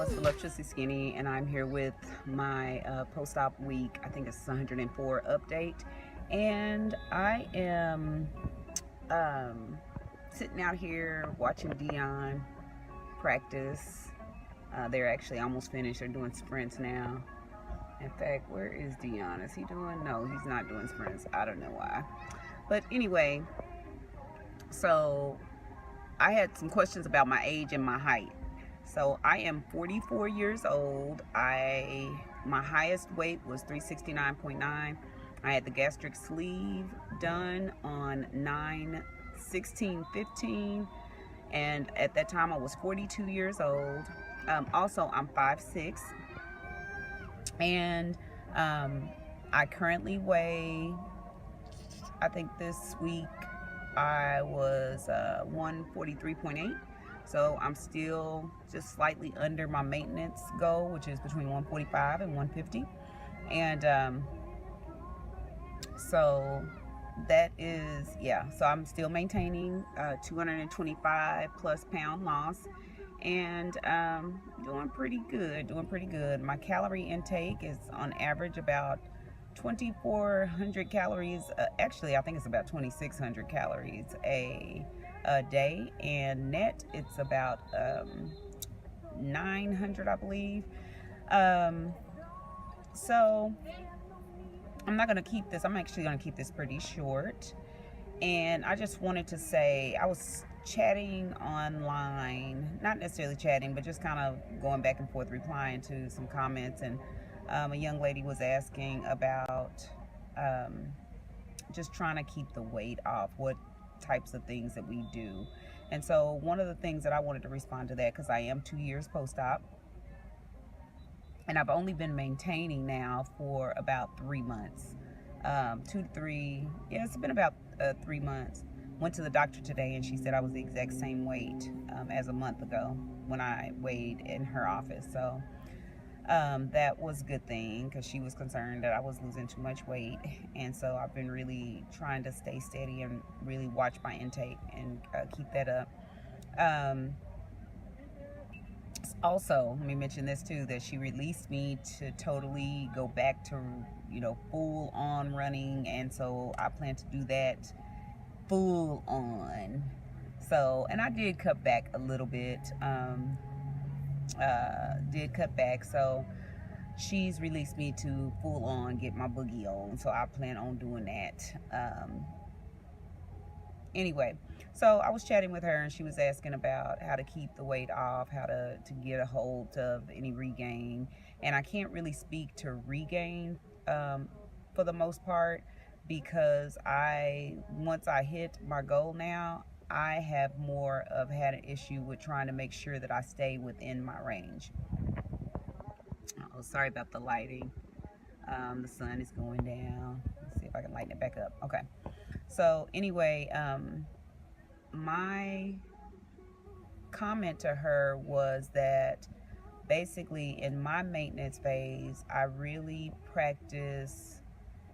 It's Voluptuously Skinny, and I'm here with my post-op week. I think it's 104 update, and I am sitting out here watching Dion practice. They're actually almost finished. They're doing sprints now. In fact, where is Dion? Is he doing? No, he's not doing sprints. I don't know why. But anyway, so I had some questions about my age and my height. So I am 44 years old. My highest weight was 369.9. I had the gastric sleeve done on 9/16/15, and at that time I was 42 years old. Also, I'm 5'6", and I currently weigh, I think this week I was 143.8. So I'm still just slightly under my maintenance goal, which is between 145 and 150. And so that is, yeah, so I'm still maintaining 225 plus pound loss, and doing pretty good. My calorie intake is on average about 2,400 calories. Actually, I think it's about 2,600 calories a day, and net it's about 900, I believe. So I'm not going to keep this. I'm actually going to keep this pretty short. And I just wanted to say, I was chatting online, not necessarily chatting, but just kind of going back and forth, replying to some comments. And a young lady was asking about just trying to keep the weight off, what types of things that we do. And so one of the things that I wanted to respond to that, because I am 2 years post-op, and I've only been maintaining now for about 3 months, 2 to 3. Yeah, it's been about 3 months. Went to the doctor today, and she said I was the exact same weight as a month ago when I weighed in her office. So that was a good thing, because she was concerned that I was losing too much weight. And so I've been really trying to stay steady and really watch my intake and keep that up. Also, let me mention this too, that she released me to totally go back to, full on running. And so I plan to do that full on. So, and I did cut back a little bit. So she's released me to full on get my boogie on, so I plan on doing that. Anyway, so I was chatting with her, and she was asking about how to keep the weight off, how to get a hold of any regain. And I can't really speak to regain for the most part, because once I hit my goal now, I have more of had an issue with trying to make sure that I stay within my range. Oh, sorry about the lighting. The sun is going down. Let's see if I can lighten it back up. Okay. So anyway, my comment to her was that basically in my maintenance phase, I really practice.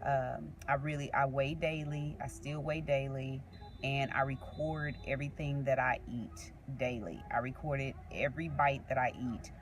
I weigh daily. I still weigh daily. And I record everything that I eat daily. I recorded every bite that I eat.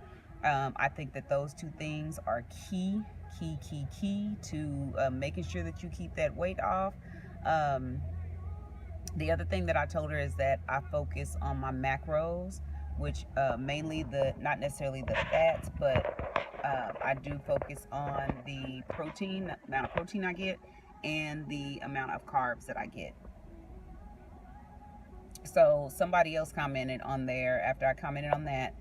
I think that those two things are key to making sure that you keep that weight off. The other thing that I told her is that I focus on my macros, which mainly not necessarily the fats, but I do focus on the protein, the amount of protein I get, and the amount of carbs that I get. So somebody else commented on there after I commented on that,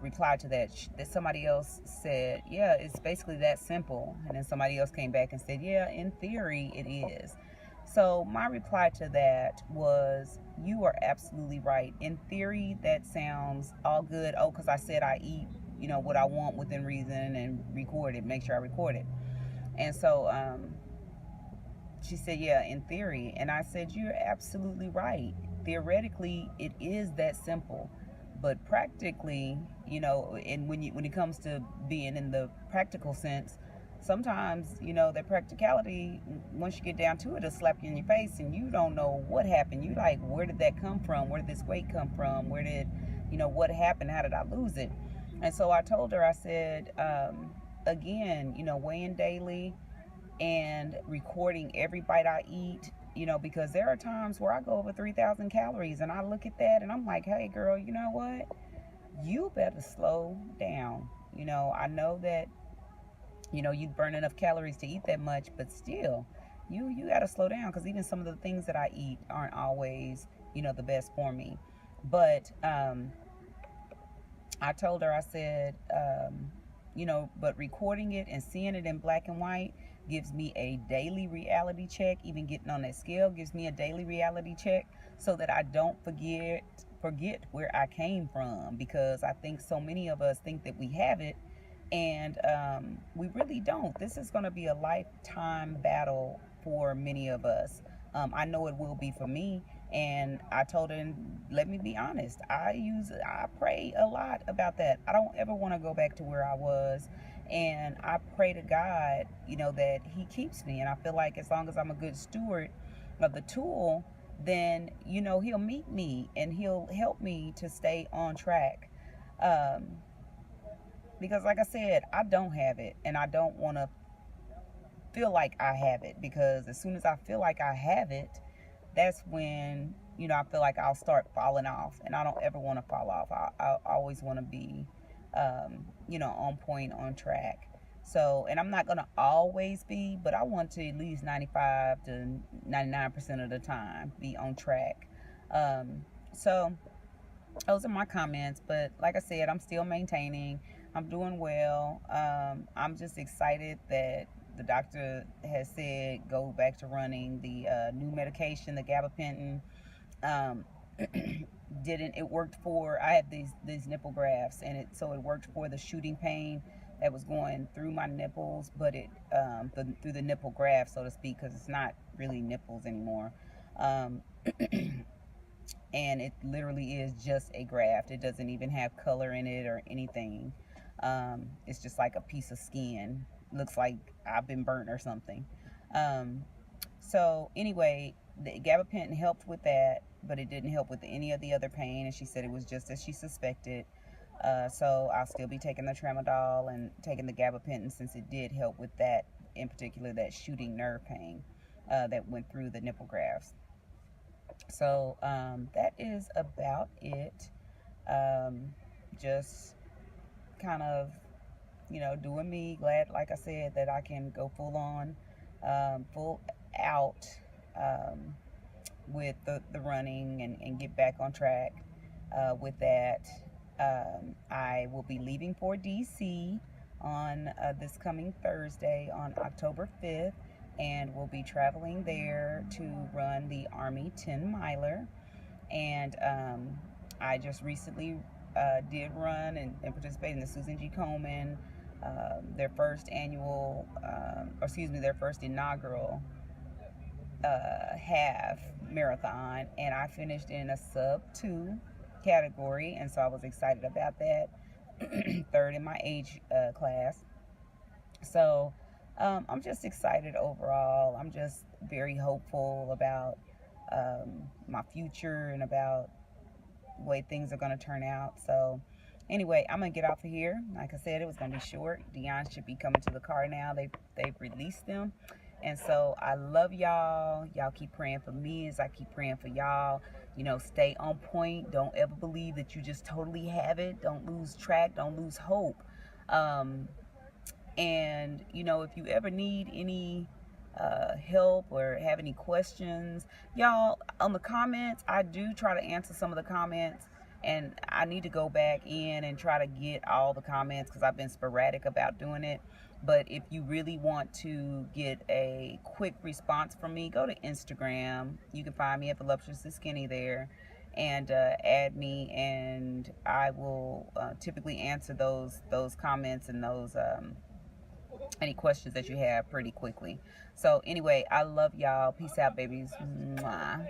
replied to that somebody else said, yeah, it's basically that simple. And then somebody else came back and said, yeah, in theory it is. So my reply to that was, you are absolutely right. In theory, that sounds all good. Oh, because I said I eat, what I want within reason, and record it, make sure I record it. And so she said, yeah, in theory. And I said, you're absolutely right. Theoretically, it is that simple, but practically, and when it comes to being in the practical sense, sometimes, that practicality, once you get down to it, it'll slap you in your face, and you don't know what happened. You like, where did that come from? Where did this weight come from? Where did, what happened? How did I lose it? And so I told her, I said, again, weighing daily and recording every bite I eat, because there are times where I go over 3,000 calories and I look at that and I'm like, hey, girl, you know what? You better slow down. I know that, you burn enough calories to eat that much, but still, you got to slow down, because even some of the things that I eat aren't always, the best for me. But I told her, I said, but recording it and seeing it in black and white gives me a daily reality check. Even getting on that scale gives me a daily reality check, so that I don't forget where I came from, because I think so many of us think that we have it, and we really don't. This is going to be a lifetime battle for many of us. I know it will be for me. And I told her, let me be honest, I pray a lot about that. I don't ever want to go back to where I was. And I pray to God, that He keeps me. And I feel like as long as I'm a good steward of the tool, then, He'll meet me and He'll help me to stay on track. Um, because, like I said, I don't have it, and I don't want to feel like I have it, because as soon as I feel like I have it, that's when, I feel like I'll start falling off, and I don't ever want to fall off. I always want to be, on point, on track. So, and I'm not going to always be, but I want to at least 95 to 99% of the time be on track. So those are my comments, but like I said, I'm still maintaining. I'm doing well. I'm just excited that the doctor has said go back to running. The new medication, the gabapentin, um, didn't it worked for, I had these nipple grafts, and it worked for the shooting pain that was going through my nipples, but through the nipple graft, so to speak, because it's not really nipples anymore. um, and it literally is just a graft. It doesn't even have color in it or anything. It's just like a piece of skin. Looks like I've been burnt or something. Um, so anyway, the gabapentin helped with that, but it didn't help with any of the other pain. And she said it was just as she suspected. So I'll still be taking the tramadol and taking the gabapentin, since it did help with that, in particular, that shooting nerve pain that went through the nipple grafts. So that is about it. Um, just kind of, doing me. Glad, like I said, that I can go full on, full out, um, with the running, and get back on track with that. I will be leaving for DC on this coming Thursday, on October 5th, and we'll be traveling there to run the Army 10 miler. And I just recently did run and participate in the Susan G. Komen, their first annual, their first inaugural half marathon, and I finished in a sub 2 category, and so I was excited about that. Third in my age class. So I'm just excited overall. I'm just very hopeful about my future and about the way things are going to turn out. So anyway, I'm gonna get off of here. Like I said, it was gonna be short. Dion should be coming to the car now. They've released them. And so I love y'all. Y'all keep praying for me as I keep praying for y'all. Stay on point. Don't ever believe that you just totally have it. Don't lose track. Don't lose hope. Um, and, if you ever need any help or have any questions, y'all, on the comments, I do try to answer some of the comments. And I need to go back in and try to get all the comments, because I've been sporadic about doing it. But if you really want to get a quick response from me, go to Instagram. You can find me at Voluptuously Skinny there, and add me, and I will typically answer those comments and those any questions that you have pretty quickly. So anyway, I love y'all. Peace out, babies. Mwah.